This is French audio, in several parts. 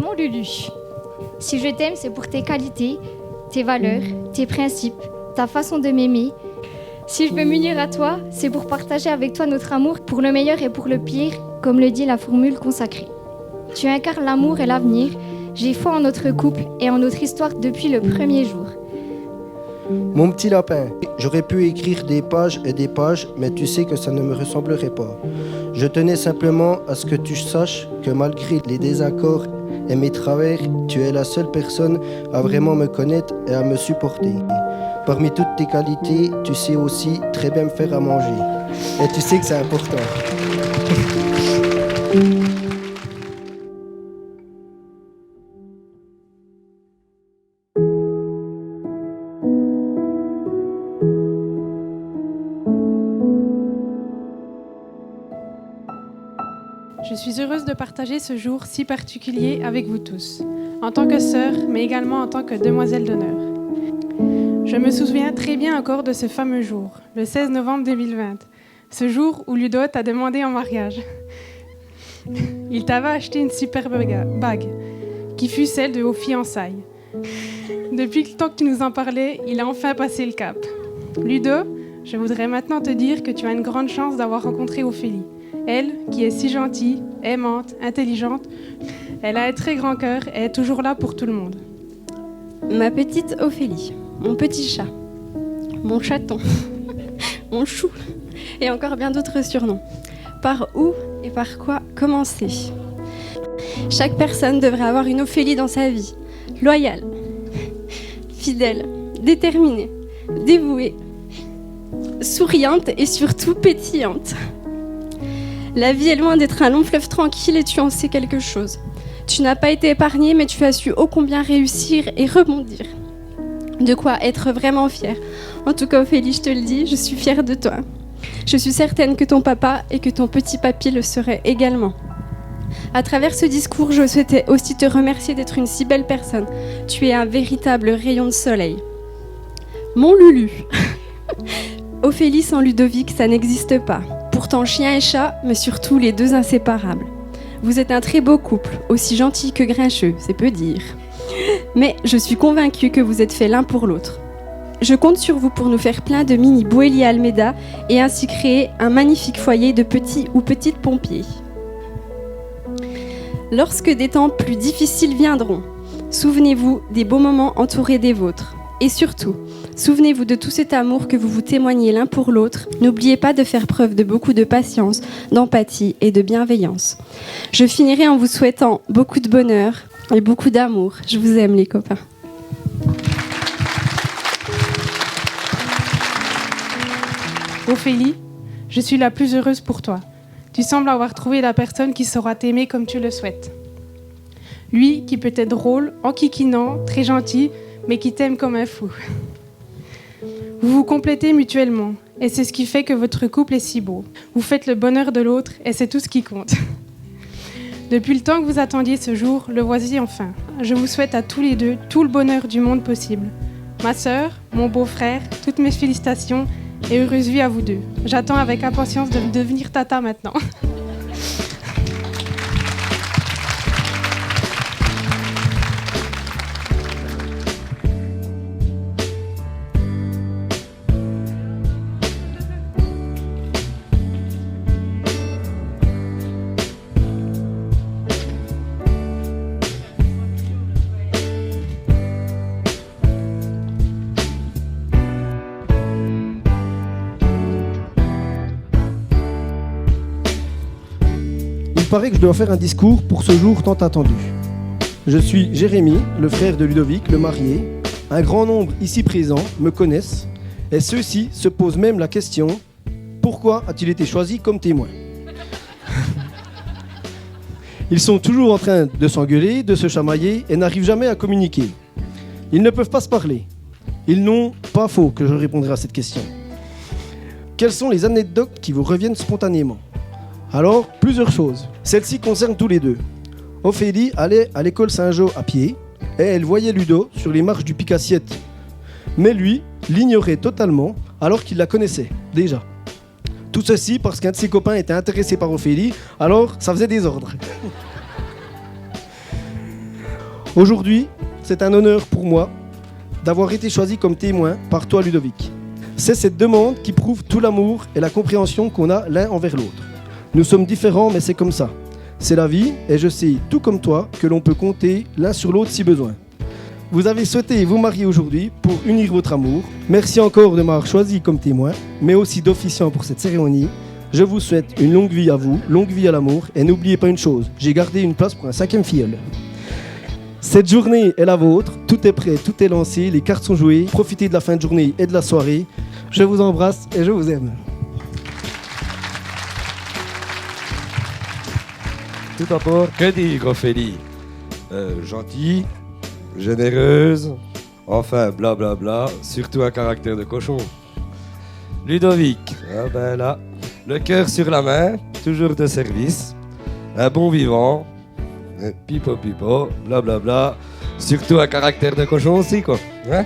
Mon Lulu, si je t'aime, c'est pour tes qualités, tes valeurs, tes principes, ta façon de m'aimer. Si je veux m'unir à toi, c'est pour partager avec toi notre amour pour le meilleur et pour le pire, comme le dit la formule consacrée. Tu incarnes l'amour et l'avenir. J'ai foi en notre couple et en notre histoire depuis le premier jour. Mon petit lapin, j'aurais pu écrire des pages et des pages, mais tu sais que ça ne me ressemblerait pas. Je tenais simplement à ce que tu saches que malgré les désaccords et mes travers, tu es la seule personne à vraiment me connaître et à me supporter. Parmi toutes tes qualités, tu sais aussi très bien me faire à manger. Et tu sais que c'est important. Je suis heureuse de partager ce jour si particulier avec vous tous, en tant que sœur, mais également en tant que demoiselle d'honneur. Je me souviens très bien encore de ce fameux jour, le 16 novembre 2020, ce jour où Ludo t'a demandé en mariage. Il t'avait acheté une superbe bague, qui fut celle de vos fiançailles. Depuis le temps que tu nous en parlais, il a enfin passé le cap. Ludo, je voudrais maintenant te dire que tu as une grande chance d'avoir rencontré Ophélie. Elle, qui est si gentille, aimante, intelligente, elle a un très grand cœur et est toujours là pour tout le monde. Ma petite Ophélie, mon petit chat, mon chaton, mon chou, et encore bien d'autres surnoms. Par où et par quoi commencer ? Chaque personne devrait avoir une Ophélie dans sa vie, loyale, fidèle, déterminée, dévouée, souriante et surtout pétillante. La vie est loin d'être un long fleuve tranquille et tu en sais quelque chose. Tu n'as pas été épargné, mais tu as su ô combien réussir et rebondir. De quoi être vraiment fière. En tout cas, Ophélie, je te le dis, je suis fière de toi. Je suis certaine que ton papa et que ton petit papy le seraient également. À travers ce discours, je souhaitais aussi te remercier d'être une si belle personne. Tu es un véritable rayon de soleil. Mon Lulu. Ophélie sans Ludovic, ça n'existe pas. Pourtant chien et chat, mais surtout les deux inséparables. Vous êtes un très beau couple, aussi gentil que grincheux, c'est peu dire. Mais je suis convaincue que vous êtes faits l'un pour l'autre. Je compte sur vous pour nous faire plein de mini Boélie Almeida et ainsi créer un magnifique foyer de petits ou petites pompiers. Lorsque des temps plus difficiles viendront, souvenez-vous des beaux moments entourés des vôtres. Et surtout, souvenez-vous de tout cet amour que vous vous témoignez l'un pour l'autre. N'oubliez pas de faire preuve de beaucoup de patience, d'empathie et de bienveillance. Je finirai en vous souhaitant beaucoup de bonheur et beaucoup d'amour. Je vous aime les copains. Ophélie, je suis la plus heureuse pour toi. Tu sembles avoir trouvé la personne qui saura t'aimer comme tu le souhaites. Lui qui peut être drôle, enquiquinant, très gentil, mais qui t'aime comme un fou. Vous vous complétez mutuellement, et c'est ce qui fait que votre couple est si beau. Vous faites le bonheur de l'autre, et c'est tout ce qui compte. Depuis le temps que vous attendiez ce jour, le voici enfin. Je vous souhaite à tous les deux tout le bonheur du monde possible. Ma sœur, mon beau-frère, toutes mes félicitations, et heureuse vie à vous deux. J'attends avec impatience de devenir tata maintenant. Il paraît que je dois faire un discours pour ce jour tant attendu. Je suis Jérémy, le frère de Ludovic, le marié. Un grand nombre ici présents me connaissent et ceux-ci se posent même la question « Pourquoi a-t-il été choisi comme témoin ?» Ils sont toujours en train de s'engueuler, de se chamailler et n'arrivent jamais à communiquer. Ils ne peuvent pas se parler. Ils n'ont pas faux que je répondrai à cette question. Quelles sont les anecdotes qui vous reviennent spontanément ? Alors, plusieurs choses. Celle-ci concerne tous les deux. Ophélie allait à l'école Saint-Jean à pied et elle voyait Ludo sur les marches du Pic-Assiette. Mais lui l'ignorait totalement alors qu'il la connaissait déjà. Tout ceci parce qu'un de ses copains était intéressé par Ophélie, alors ça faisait désordre. Aujourd'hui, c'est un honneur pour moi d'avoir été choisi comme témoin par toi, Ludovic. C'est cette demande qui prouve tout l'amour et la compréhension qu'on a l'un envers l'autre. Nous sommes différents, mais c'est comme ça. C'est la vie, et je sais, tout comme toi, que l'on peut compter l'un sur l'autre si besoin. Vous avez souhaité vous marier aujourd'hui pour unir votre amour. Merci encore de m'avoir choisi comme témoin, mais aussi d'officiant pour cette cérémonie. Je vous souhaite une longue vie à vous, longue vie à l'amour, et n'oubliez pas une chose, j'ai gardé une place pour un 5e filleul. Cette journée est la vôtre, tout est prêt, tout est lancé, les cartes sont jouées, profitez de la fin de journée et de la soirée. Je vous embrasse et je vous aime. Tout d'abord, que dire Ophélie? Gentille, généreuse, enfin blablabla, surtout un caractère de cochon. Ludovic, ben là, le cœur sur la main, toujours de service, un bon vivant, pipo pipo, blablabla, surtout un caractère de cochon aussi quoi. Hein?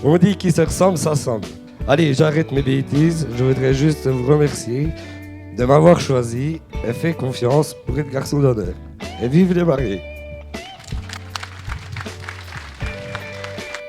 On dit qu'ils se ressemblent, ça semble. Allez, j'arrête mes bêtises, je voudrais juste vous remercier de m'avoir choisi et fait confiance pour être garçon d'honneur. Et vive les mariés!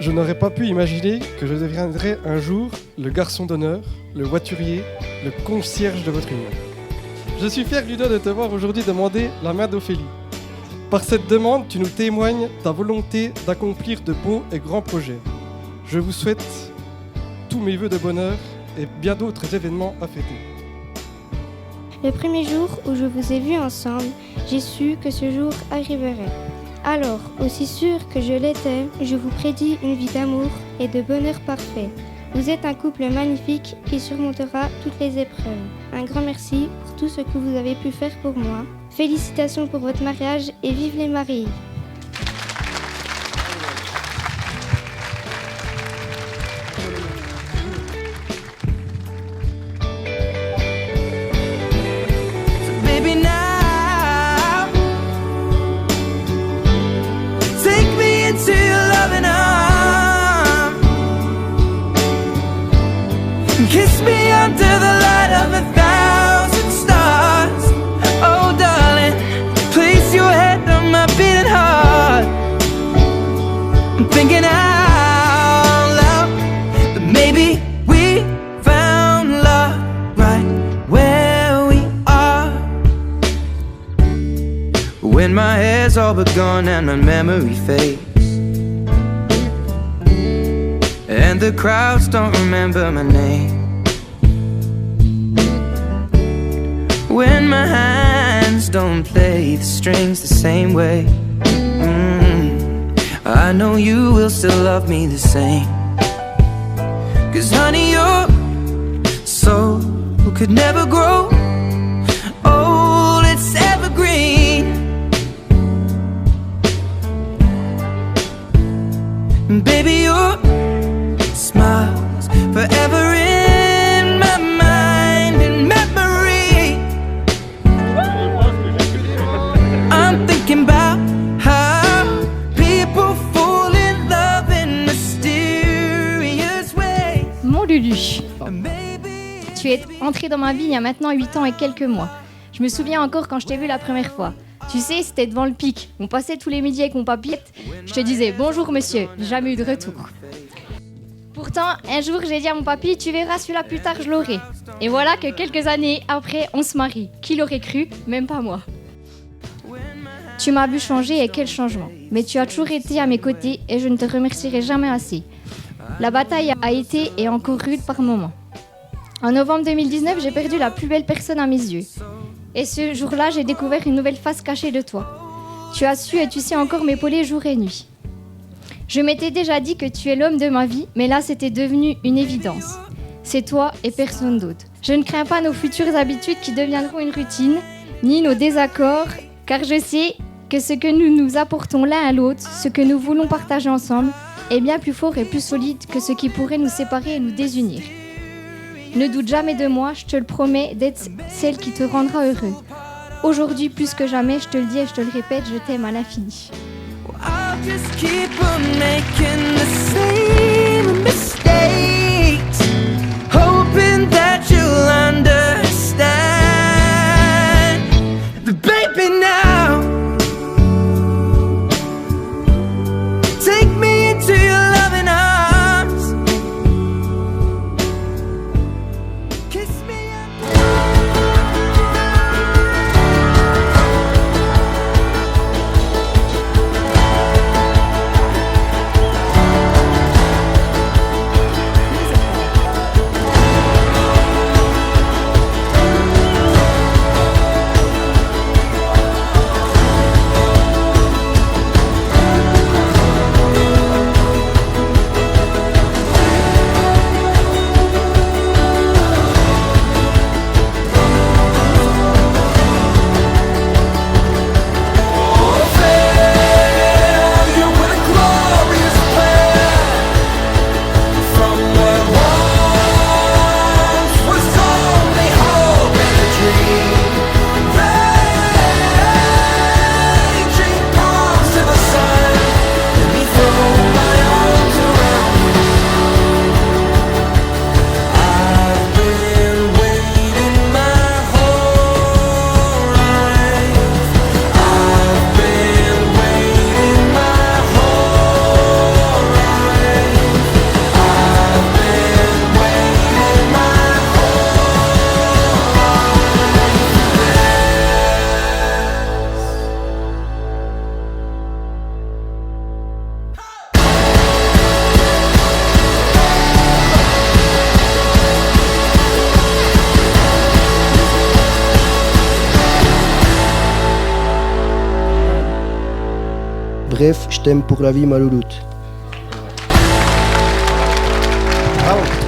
Je n'aurais pas pu imaginer que je deviendrais un jour le garçon d'honneur, le voiturier, le concierge de votre union. Je suis fier, Ludo, de te voir aujourd'hui demander la main d'Ophélie. Par cette demande, tu nous témoignes ta volonté d'accomplir de beaux et grands projets. Je vous souhaite tous mes vœux de bonheur et bien d'autres événements à fêter. Le premier jour où je vous ai vus ensemble, j'ai su que ce jour arriverait. Alors, aussi sûr que je l'étais, je vous prédis une vie d'amour et de bonheur parfait. Vous êtes un couple magnifique qui surmontera toutes les épreuves. Un grand merci pour tout ce que vous avez pu faire pour moi. Félicitations pour votre mariage et vive les mariés! Kiss me under the light of 1,000 stars. Oh darling, place your head on my beating heart. I'm thinking out loud that maybe we found love right where we are. When my hair's all but gone and my memory fades, and the crowds don't remember my name, when my hands don't play the strings the same way, I know you will still love me the same. 'Cause honey, your soul could never grow old, it's evergreen. Baby, your smile's forever in my mind and memory. I'm thinking about how people fall in love in mysterious ways. Mon Lulu, tu es entré dans ma vie il y a maintenant 8 ans et quelques mois. Je me souviens encore quand je t'ai vu la première fois. Tu sais, c'était devant le pic. On passait tous les midis avec mon papy. Je te disais « Bonjour monsieur », jamais eu de retour. Pourtant, un jour, j'ai dit à mon papy « Tu verras, celui-là plus tard, je l'aurai ». Et voilà que quelques années après, on se marie. Qui l'aurait cru? Même pas moi. Tu m'as vu changer et quel changement. Mais tu as toujours été à mes côtés et je ne te remercierai jamais assez. La bataille a été et encore rude par moments. En novembre 2019, j'ai perdu la plus belle personne à mes yeux. Et ce jour-là, j'ai découvert une nouvelle face cachée de toi. Tu as su et tu sais encore m'épauler jour et nuit. Je m'étais déjà dit que tu es l'homme de ma vie, mais là, c'était devenu une évidence. C'est toi et personne d'autre. Je ne crains pas nos futures habitudes qui deviendront une routine, ni nos désaccords, car je sais que ce que nous nous apportons l'un à l'autre, ce que nous voulons partager ensemble, est bien plus fort et plus solide que ce qui pourrait nous séparer et nous désunir. Ne doute jamais de moi, je te le promets, d'être celle qui te rendra heureux. Aujourd'hui, plus que jamais, je te le dis et je te le répète, je t'aime à l'infini. I'll just keep on making the same mistakes, hoping that you'll understand. But baby, now Bref, je t'aime pour la vie, ma louloute. Bravo.